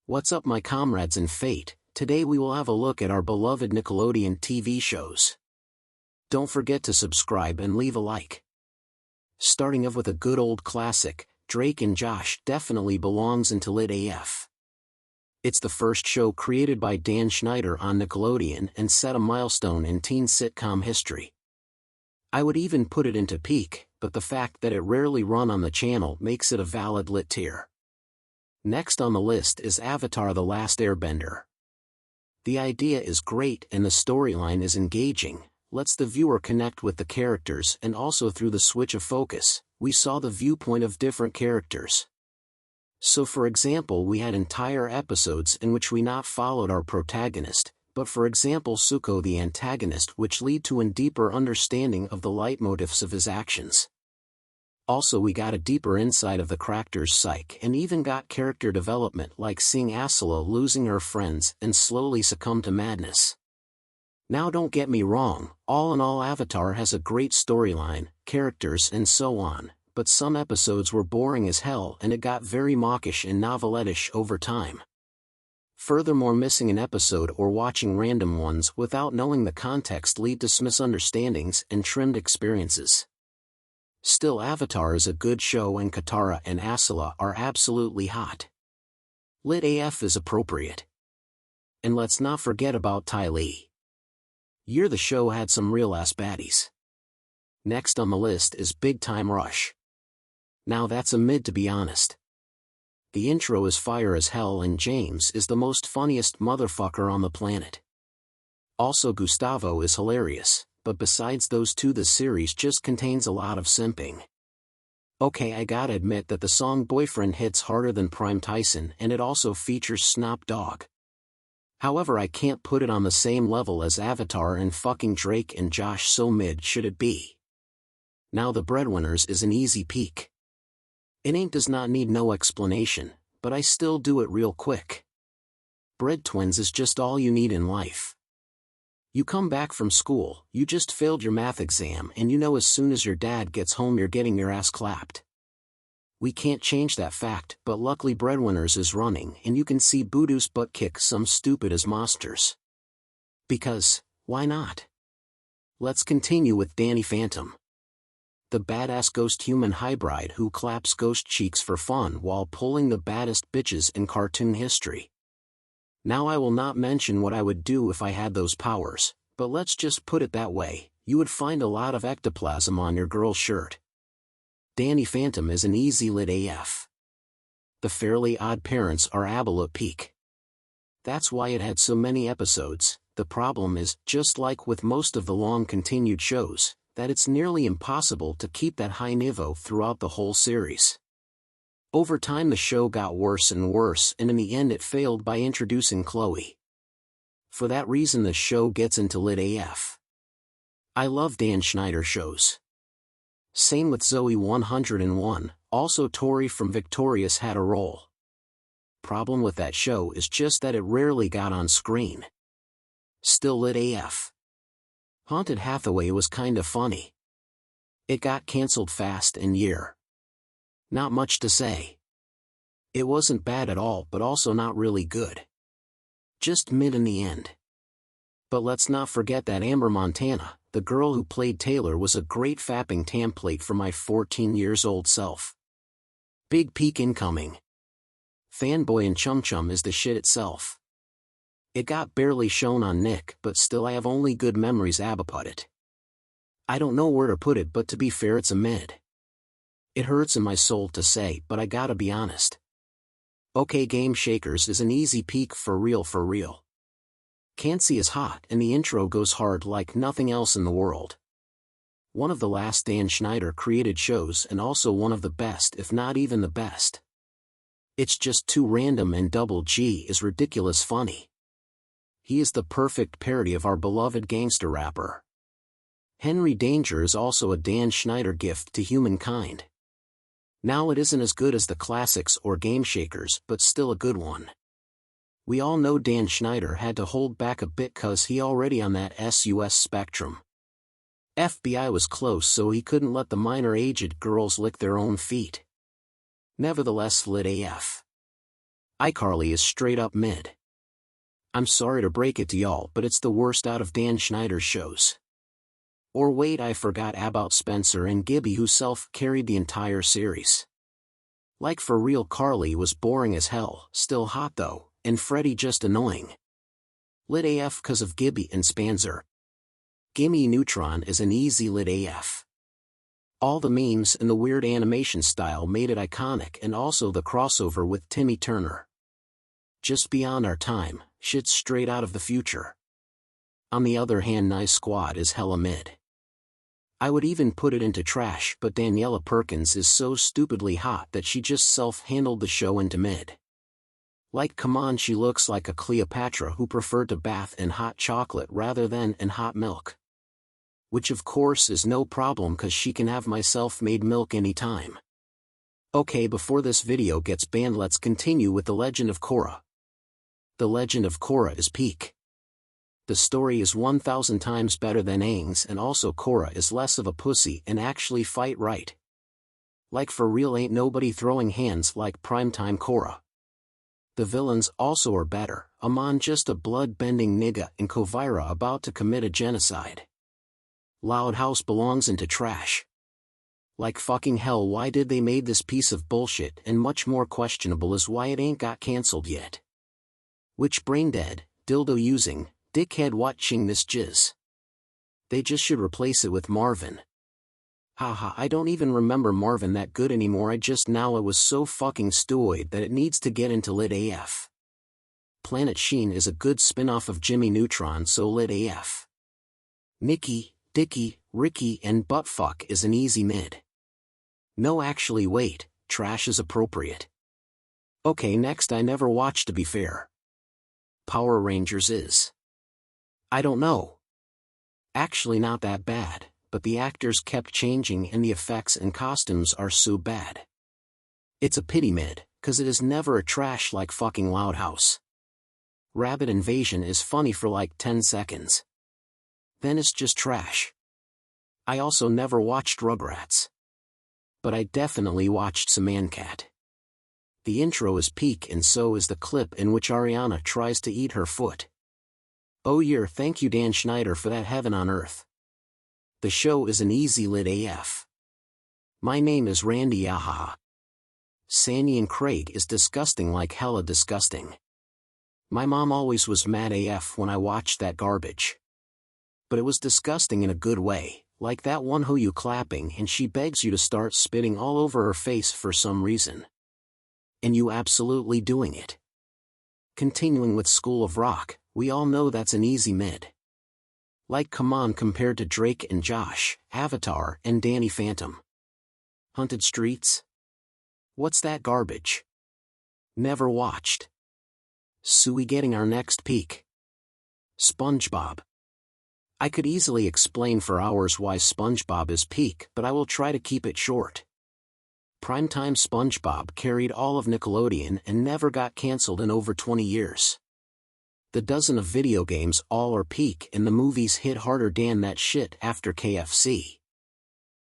What's up, my comrades in fate? Today we will have a look at our beloved Nickelodeon TV shows. Don't forget to subscribe and leave a like. Starting off with a good old classic, Drake and Josh definitely belongs into Lit AF. It's the first show created by Dan Schneider on Nickelodeon and set a milestone in teen sitcom history. I would even put it into peak, but the fact that it rarely run on the channel makes it a valid Lit tier. Next on the list is Avatar: The Last Airbender. The idea is great and the storyline is engaging, lets the viewer connect with the characters, and also through the switch of focus, we saw the viewpoint of different characters. So for example, we had entire episodes in which we not followed our protagonist, but for example Zuko the antagonist, which lead to a deeper understanding of the leitmotifs of his actions. Also we got a deeper insight of the character's psyche and even got character development, like seeing Asila losing her friends and slowly succumb to madness. Now don't get me wrong, all in all Avatar has a great storyline, characters and so on, but some episodes were boring as hell and it got very mawkish and novelette-ish over time. Furthermore, missing an episode or watching random ones without knowing the context lead to misunderstandings and trimmed experiences. Still, Avatar is a good show and Katara and Asila are absolutely hot. Lit AF is appropriate. And let's not forget about Ty Lee. The show had some real-ass baddies. Next on the list is Big Time Rush. Now that's a mid, to be honest. The intro is fire as hell and James is the most funniest motherfucker on the planet. Also Gustavo is hilarious. But besides those two, the series just contains a lot of simping. Okay, I gotta admit that the song Boyfriend hits harder than Prime Tyson, and it also features Snoop Dogg. However, I can't put it on the same level as Avatar and fucking Drake and Josh, so mid should it be. Now The Breadwinners is an easy peak. It does not need no explanation, but I still do it real quick. Bread twins is just all you need in life. You come back from school, you just failed your math exam, and you know as soon as your dad gets home you're getting your ass clapped. We can't change that fact, but luckily Breadwinners is running and you can see Boodoo's butt kick some stupid as monsters. Because, why not? Let's continue with Danny Phantom. The badass ghost human hybrid who claps ghost cheeks for fun while pulling the baddest bitches in cartoon history. Now I will not mention what I would do if I had those powers, but let's just put it that way, you would find a lot of ectoplasm on your girl's shirt. Danny Phantom is an easy Lit AF. The Fairly Odd Parents are absolute peak. That's why it had so many episodes. The problem is, just like with most of the long continued shows, that it's nearly impossible to keep that high niveau throughout the whole series. Over time the show got worse and worse, and in the end it failed by introducing Chloe. For that reason the show gets into Lit AF. I love Dan Schneider shows. Same with Zoey 101, also Tori from Victorious had a role. Problem with that show is just that it rarely got on screen. Still Lit AF. Haunted Hathaway was kinda funny. It got cancelled fast and not much to say. It wasn't bad at all, but also not really good. Just mid in the end. But let's not forget that Amber Montana, the girl who played Taylor, was a great fapping template for my 14-year-old self. Big peak incoming. Fanboy and Chum Chum is the shit itself. It got barely shown on Nick, but still I have only good memories about it. I don't know where to put it, but to be fair it's a mid. It hurts in my soul to say, but I gotta be honest. Okay, Game Shakers is an easy peak for real. Cancy is hot and the intro goes hard like nothing else in the world. One of the last Dan Schneider created shows and also one of the best, if not even the best. It's just too random and Double G is ridiculous funny. He is the perfect parody of our beloved gangster rapper. Henry Danger is also a Dan Schneider gift to humankind. Now it isn't as good as the classics or Game Shakers, but still a good one. We all know Dan Schneider had to hold back a bit cause he already on that SUS spectrum. FBI was close, so he couldn't let the minor-aged girls lick their own feet. Nevertheless Lit AF. iCarly is straight up mid. I'm sorry to break it to y'all, but it's the worst out of Dan Schneider's shows. Or wait, I forgot about Spencer and Gibby, who self-carried the entire series. Like for real, Carly was boring as hell, still hot though, and Freddy just annoying. Lit AF cause of Gibby and Spencer. Gimme Neutron is an easy lit AF. All the memes and the weird animation style made it iconic, and also the crossover with Timmy Turner. Just beyond our time, shit's straight out of the future. On the other hand, Nice Squad is hella mid. I would even put it into trash, but Daniela Perkins is so stupidly hot that she just self-handled the show into mid. Like, come on, she looks like a Cleopatra who preferred to bath in hot chocolate rather than in hot milk. Which of course is no problem cause she can have my self-made milk anytime. Okay, before this video gets banned, let's continue with The Legend of Korra. The Legend of Korra is peak. The story is 1,000 times better than Aang's, and also Korra is less of a pussy and actually fight right. Like for real, ain't nobody throwing hands like primetime Korra. The villains also are better, Amon just a blood-bending nigga and Kovira about to commit a genocide. Loud House belongs into trash. Like fucking hell, why did they made this piece of bullshit? And much more questionable is why it ain't got cancelled yet. Which brain-dead, dildo-using, dickhead watching this jizz? They just should replace it with Marvin. Haha, I don't even remember Marvin that good anymore. I just now it was so fucking stupid that it needs to get into lit AF. Planet Sheen is a good spin-off of Jimmy Neutron, so lit AF. Mickey, Dicky, Ricky and Buttfuck is an easy mid. No, actually wait, trash is appropriate. Okay, next, I never watched, to be fair. Power Rangers is, I don't know. Actually not that bad, but the actors kept changing and the effects and costumes are so bad. It's a pity mid, cause it is never a trash like fucking Loud House. Rabbit Invasion is funny for like 10 seconds. Then it's just trash. I also never watched Rugrats. But I definitely watched Saman Cat. The intro is peak, and so is the clip in which Ariana tries to eat her foot. Oh yeah, thank you Dan Schneider for that heaven on earth. The show is an easy lit AF. My name is Randy Yahaha. Sandy and Craig is disgusting, like hella disgusting. My mom always was mad AF when I watched that garbage. But it was disgusting in a good way, like that one who you clapping and she begs you to start spitting all over her face for some reason. And you absolutely doing it. Continuing with School of Rock, we all know that's an easy mid. Like, come on, compared to Drake and Josh, Avatar and Danny Phantom. Haunted Streets? What's that garbage? Never watched. Suey getting our next peak. SpongeBob. I could easily explain for hours why SpongeBob is peak, but I will try to keep it short. Primetime SpongeBob carried all of Nickelodeon and never got cancelled in over 20 years. The dozen of video games all are peak, and the movies hit harder than that shit after KFC.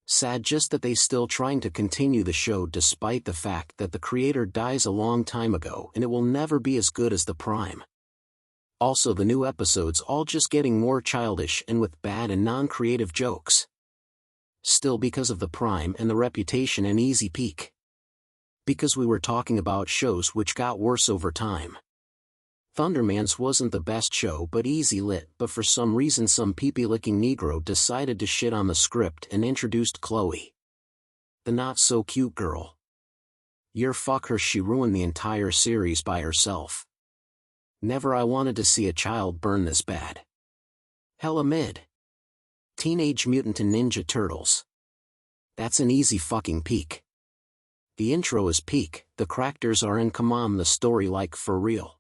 Sad just that they still trying to continue the show despite the fact that the creator dies a long time ago and it will never be as good as the prime. Also, the new episodes all just getting more childish and with bad and non-creative jokes. Still, because of the prime and the reputation, an easy peak. Because we were talking about shows which got worse over time. Thundermans wasn't the best show but easy lit, but for some reason some pee-pee-licking Negro decided to shit on the script and introduced Chloe. The not-so-cute girl. Fuck her, she ruined the entire series by herself. Never I wanted to see a child burn this bad. Hella mid. Teenage Mutant Ninja Turtles. That's an easy fucking peak. The intro is peak, the characters are in, come on, the story like for real.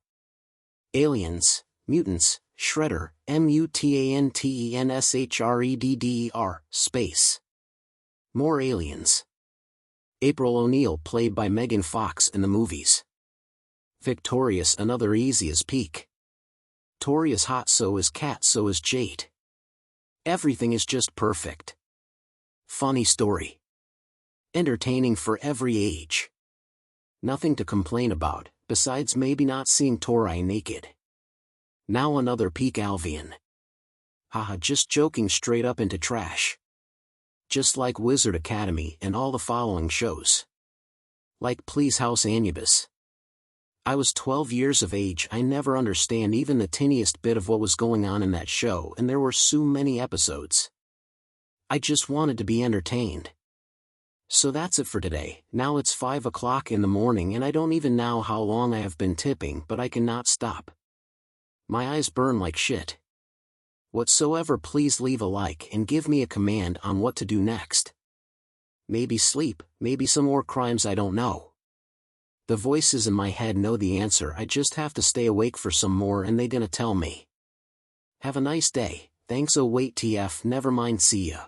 Aliens, Mutants, Shredder, MUTANTENSHREDDER, space. More aliens. April O'Neil played by Megan Fox in the movies. Victorious, another easy as peak. Tori is hot, so is Kat, so is Jade. Everything is just perfect. Funny story. Entertaining for every age. Nothing to complain about, besides maybe not seeing Tori naked. Now another peak Albion. Haha, just joking, straight up into trash. Just like Wizard Academy and all the following shows. Like Please House Anubis. I was 12 years of age, I never understand even the tiniest bit of what was going on in that show, and there were so many episodes. I just wanted to be entertained. So that's it for today. Now it's 5 o'clock in the morning and I don't even know how long I have been tipping, but I cannot stop. My eyes burn like shit. Whatsoever, please leave a like and give me a command on what to do next. Maybe sleep, maybe some more crimes, I don't know. The voices in my head know the answer, I just have to stay awake for some more and they gonna tell me. Have a nice day, thanks. Oh wait, TF, never mind, see ya.